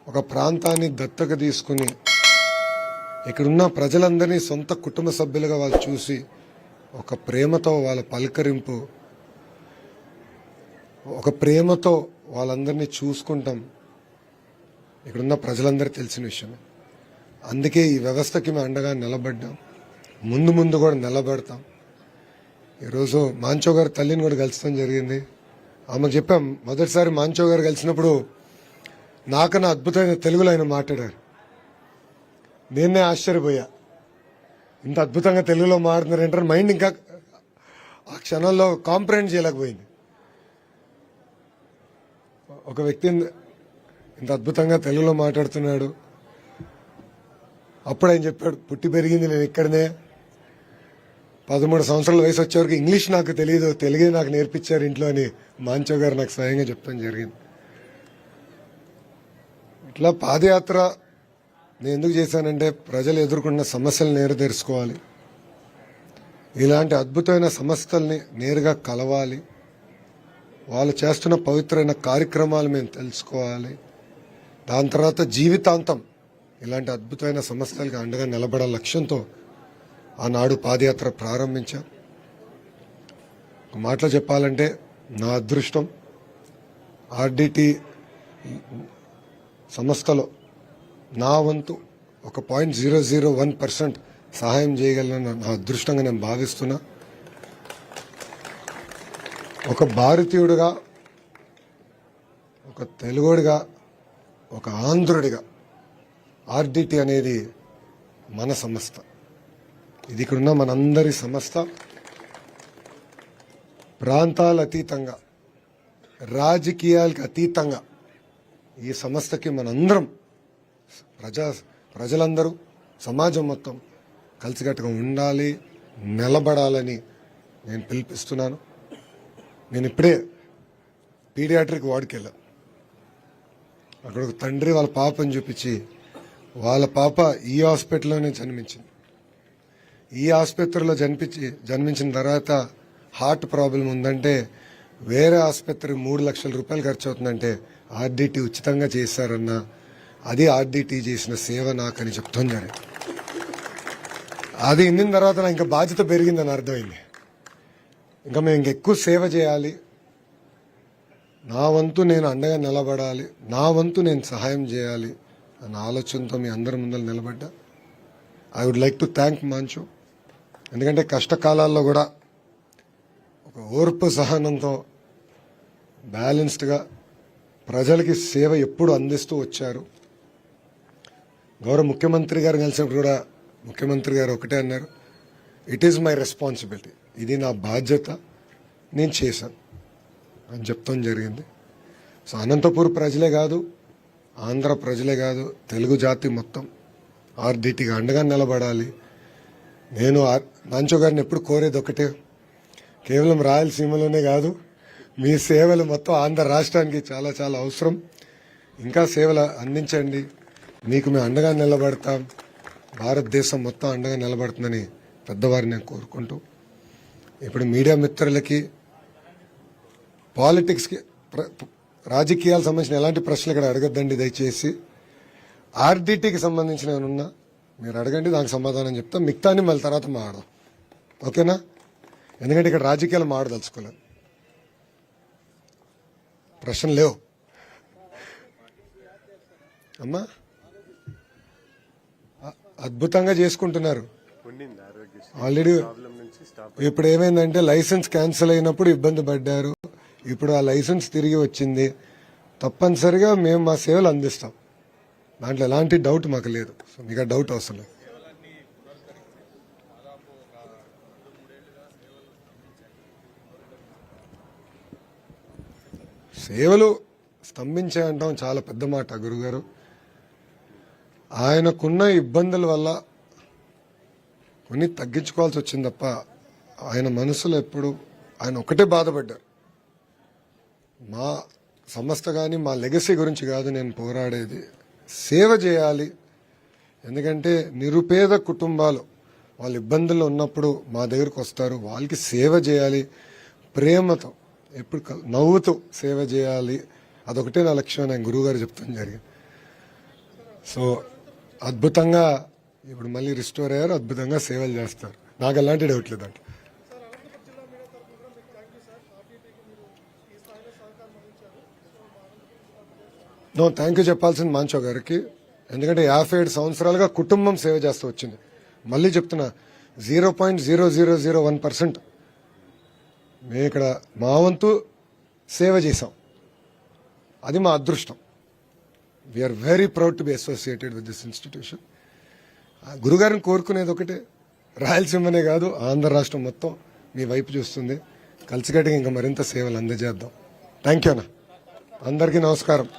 ఒక ప్రాంతాన్ని దత్తక తీసుకుని ఇక్కడున్న ప్రజలందరినీ సొంత కుటుంబ సభ్యులుగా వాళ్ళు చూసి ఒక ప్రేమతో వాళ్ళ పలకరింపు, ఒక ప్రేమతో వాళ్ళందరినీ చూసుకుంటాం. ఇక్కడున్న ప్రజలందరికీ తెలిసిన విషయం. అందుకే ఈ వ్యవస్థకి మేము అండగా నిలబడ్డాం, ముందు ముందు కూడా నిలబడతాం. ఈరోజు మాంచో గారి తల్లిని కూడా కలుస్తాం జరిగింది. ఆమెకు చెప్పాం, మొదటిసారి మాంచో గారు కలిసినప్పుడు నాకన్నా అద్భుతమైన తెలుగులో ఆయన మాట్లాడారు. నేనే ఆశ్చర్యపోయా, ఇంత అద్భుతంగా తెలుగులో మాట్లాడుతున్నారంటారు. మైండ్ ఇంకా ఆ క్షణంలో కాంప్రహెండ్ చేయలేకపోయింది. ఒక వ్యక్తి ఇంత అద్భుతంగా తెలుగులో మాట్లాడుతున్నాడు. అప్పుడు ఆయన చెప్పాడు, పుట్టి పెరిగింది నేను ఇక్కడనే, 13 సంవత్సరాల వయసు వచ్చేవరకు ఇంగ్లీష్ నాకు తెలియదు, తెలుగే నాకు నేర్పించారు ఇంట్లో అని మాంచో గారు నాకు స్వయంగా చెప్పడం జరిగింది. ఇట్లా పాదయాత్ర నేను ఎందుకు చేశానంటే ప్రజలు ఎదుర్కొన్న సమస్యలు నేరు తెలుసుకోవాలి, ఇలాంటి అద్భుతమైన సంస్థల్ని నేరుగా కలవాలి, వాళ్ళు చేస్తున్న పవిత్రమైన కార్యక్రమాలు మేము తెలుసుకోవాలి. దాని తర్వాత జీవితాంతం ఇలాంటి అద్భుతమైన సంస్థలకు అండగా నిలబడే లక్ష్యంతో ఆనాడు పాదయాత్ర ప్రారంభించాం. ఒక మాటలో చెప్పాలంటే నా అదృష్టం ఆర్డిటి సంస్థలో నా వంతు ఒక 0.001% సహాయం చేయగలను నా అదృష్టంగా నేను భావిస్తున్నా. ఒక భారతీయుడిగా, ఒక తెలుగుడిగా, ఒక ఆంధ్రుడిగా ఆర్డిటి అనేది మన సంస్థ. ఇది ఇక్కడున్న మనందరి సంస్థ. ప్రాంతాల అతీతంగా, రాజకీయాలకు అతీతంగా ఈ సంస్థకి మనందరం ప్రజలందరూ, సమాజం మొత్తం కలిసికట్టుగా ఉండాలి, నిలబడాలని నేను పిలిపిస్తున్నాను. నేను ఇప్పుడే పీడియాట్రిక్ వార్డుకి వెళ్ళా. అక్కడ ఒక తండ్రి వాళ్ళ పాపని చూపించి, వాళ్ళ పాప ఈ హాస్పిటల్లోనే జన్మించింది. ఈ ఆసుపత్రిలో జన్మించిన తర్వాత హార్ట్ ప్రాబ్లం ఉందంటే వేరే ఆసుపత్రికి 3 లక్షల రూపాయలు ఖర్చు అవుతుందంటే ఆర్డిటి ఉచితంగా చేశారన్న, అది ఆర్డిటి చేసిన సేవ నాకని చెప్తుంది. అది ఇన్నిన తర్వాత నాకు ఇంకా బాధ్యత పెరిగిందని అర్థమైంది. ఇంకా మేము ఇంకెక్కువ సేవ చేయాలి, నా వంతు నేను అండగా నిలబడాలి, నా వంతు నేను సహాయం చేయాలి అన్న ఆలోచనతో మీ అందరి ముందర నిలబడ్డా. I would like to thank మాంచో. ఎందుకంటే కష్టకాలాల్లో కూడా ఒక ఓర్పు సహనంతో బ్యాలెన్స్డ్గా ప్రజలకి సేవ ఎప్పుడు అందిస్తూ వచ్చారు. గౌరవ ముఖ్యమంత్రి గారు కలిసినప్పుడు కూడా ముఖ్యమంత్రి గారు ఒకటే అన్నారు, ఇట్ ఈజ్ మై రెస్పాన్సిబిలిటీ, ఇది నా బాధ్యత, నేను చేశాను అని చెప్తాం జరిగింది. సో అనంతపూర్ ప్రజలే కాదు, ఆంధ్ర ప్రజలే కాదు, తెలుగు జాతి మొత్తం ఆర్డిటిగా అండగా నిలబడాలి. నేను మాంచో గారిని ఎప్పుడు కోరేది ఒకటే, కేవలం రాయలసీమలోనే కాదు, మీ సేవలు మొత్తం ఆంధ్ర రాష్ట్రానికి చాలా చాలా అవసరం. ఇంకా సేవలు అందించండి, మీకు మేము అండగా నిలబడతాం, భారతదేశం మొత్తం అండగా నిలబడుతుందని పెద్దవారిని నేను కోరుకుంటూ, ఇప్పుడు మీడియా మిత్రులకి, పాలిటిక్స్కి, రాజకీయాలకు సంబంధించిన ఎలాంటి ప్రశ్నలు ఇక్కడ అడగద్దండి దయచేసి. ఆర్డిటికి సంబంధించిన ఏమన్నా మీరు అడగండి, దానికి సమాధానం చెప్తాం. మిగతాని మళ్ళీ తర్వాత మాడదాం, ఓకేనా? ఎందుకంటే ఇక్కడ రాజకీయాలు మాడదలుచుకోలేదు, ప్రశ్నలు లేవు. అమ్మా అద్భుతంగా చేసుకుంటున్నారు ఆల్రెడీ. ఇప్పుడు ఏమైందంటే లైసెన్స్ క్యాన్సిల్ అయినప్పుడు ఇబ్బంది పడ్డారు, ఇప్పుడు ఆ లైసెన్స్ తిరిగి వచ్చింది. తప్పనిసరిగా మేము మా సేవలు అందిస్తాం, దాంట్లో ఎలాంటి డౌట్ మాకు లేదు. సో మీకు ఆ డౌట్ అవసరం లేదు. సేవలు స్తంభించాయంటాం చాలా పెద్ద మాట గురుగారు. ఆయనకున్న ఇబ్బందుల వల్ల కొన్ని తగ్గించుకోవాల్సి వచ్చింది తప్ప ఆయన మనసులో ఎప్పుడు ఆయన ఒకటే బాధపడ్డారు. మా సంస్థ కానీ మా లెగసీ గురించి కాదు నేను పోరాడేది, సేవ చేయాలి. ఎందుకంటే నిరుపేద కుటుంబాలు వాళ్ళు ఇబ్బందుల్లో ఉన్నప్పుడు మా దగ్గరకు వస్తారు, వాళ్ళకి సేవ చేయాలి, ప్రేమతో ఎప్పుడు నవ్వుతూ సేవ చేయాలి. అదొకటే నా లక్ష్యం, నేను గురువుగారు చెప్తాను జరిగింది. సో అద్భుతంగా ఇప్పుడు మళ్ళీ రిస్టోర్ అయ్యారు, అద్భుతంగా సేవలు చేస్తారు. నాకు ఎలాంటి డౌట్ లేదండి. నో థ్యాంక్ యూ చెప్పాల్సింది మాంచో గారికి. ఎందుకంటే 57 సంవత్సరాలుగా కుటుంబం సేవ చేస్తూ వచ్చింది. మళ్ళీ చెప్తున్నా, 0.0001% మేము ఇక్కడ మా వంతు సేవ చేసాం. అది మా అదృష్టం. We are very proud to be associated with this institution. గురుగారిని కోరుకునేది ఒకటే, రాయలసీమనే కాదు ఆంధ్ర రాష్ట్రం మొత్తం మీ వైపు చూస్తుంది. కలిసికట్టుగా ఇంకా మరింత సేవలు అందజేద్దాం. థ్యాంక్ యూ అన్న. అందరికీ నమస్కారం.